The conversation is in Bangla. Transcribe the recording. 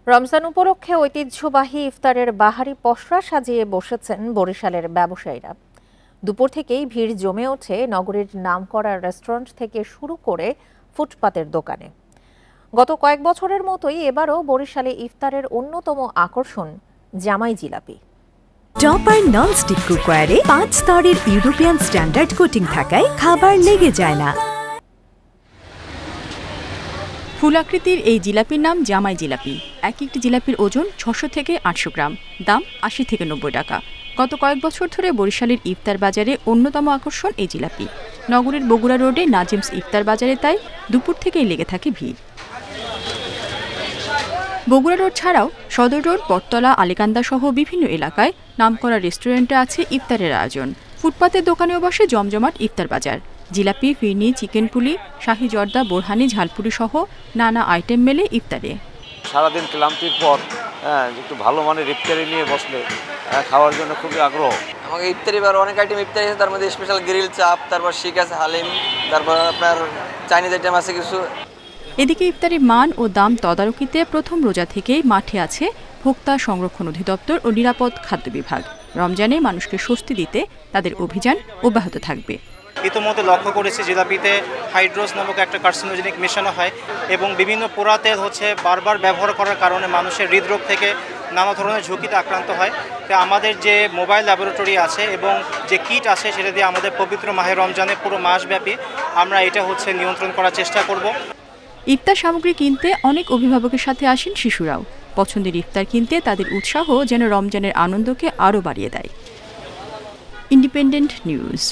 রমজান উপলক্ষে ঐতিহ্যবাহী ইফতারের বাহারি পসরা সাজিয়ে বসেছেন বরিশালের ব্যবসায়ীরা। দুপুর থেকেই ভিড় জমে ওঠে নগরীর নামকরা রেস্টুরেন্ট থেকে শুরু করে ফুটপাতের দোকানে। গত কয়েক বছরের মতোই এবারও বরিশালে ইফতারের অন্যতম আকর্ষণ জামাই জিলাপি। টপার ননস্টিক কুকওয়্যারে 5 স্তরের ইউরোপিয়ান স্ট্যান্ডার্ড কোটিং থাকায় খাবার লেগে যায় না। ফুলাকৃতির এই জিলাপির নাম জামাই জিলাপি। এক একটি জিলাপির ওজন 600 থেকে 800 গ্রাম, দাম 80 থেকে 90 টাকা। গত কয়েক বছর ধরে বরিশালের ইফতার বাজারে অন্যতম আকর্ষণ এই জিলাপি। নগরীর বগুড়া রোডে নাজিমস ইফতার বাজারে তাই দুপুর থেকেই লেগে থাকে ভিড়। বগুড়া রোড ছাড়াও সদর রোড, বটতলা, আলীকান্দা সহ বিভিন্ন এলাকায় নামকরা রেস্টুরেন্টে আছে ইফতারের আয়োজন। ফুটপাতের দোকানেও বসে জমজমাট ইফতার বাজার। জিলাপি, ফিরনি, চিকেন পুলি, শাহি জর্দা, বোরহানি, ঝালপুরি সহ নানা আইটেম মেলে ইফতারে। সারাদিন ক্লান্তির পর একটু ভালো মানের ইফতারি নিয়ে বসলে খাওয়ার জন্য খুবই আগ্রহ। আমাকে ইফতারি বার অনেক আইটেম ইফতারি আছে, তার মধ্যে স্পেশাল গ্রিল চাপ, তারপর শিক আছে, হালিম, তারপর আপনার চাইনিজ আইটেম আছে কিছু। এদিকে ইফতারির মান ও দাম তদারকিতে প্রথম রোজা থেকেই মাঠে আছে ভোক্তা সংরক্ষণ অধিদপ্তর ও নিরাপদ খাদ্য বিভাগ। রমজানে মানুষকে স্বস্তি দিতে তাদের অভিযান অব্যাহত থাকবে। ইতিমধ্যে লক্ষ্য করেছি জিলাপিতে হাইড্রোস নামক একটা কার্সিনোজেনিক মেশানো হয় এবং বিভিন্ন পোড়া তেল বারবার ব্যবহার করার কারণে মানুষের হৃদরোগ থেকে নানা ধরনের ঝুঁকিতে আক্রান্ত হয়। তো আমাদের যে মোবাইল ল্যাবরেটরি আছে এবং যে কিট আছে সেটা দিয়ে আমাদের পবিত্র মাহে রমজানে পুরো মাসব্যাপী আমরা এটা নিয়ন্ত্রণ করার চেষ্টা করব। ইফতার সামগ্রী কিনতে অনেক অভিভাবকের সাথে আসেন শিশুরাও। পছন্দের ইফতার কিনতে তাদের উৎসাহ যেন রমজানের আনন্দকে আরও বাড়িয়ে দেয়। Independent news.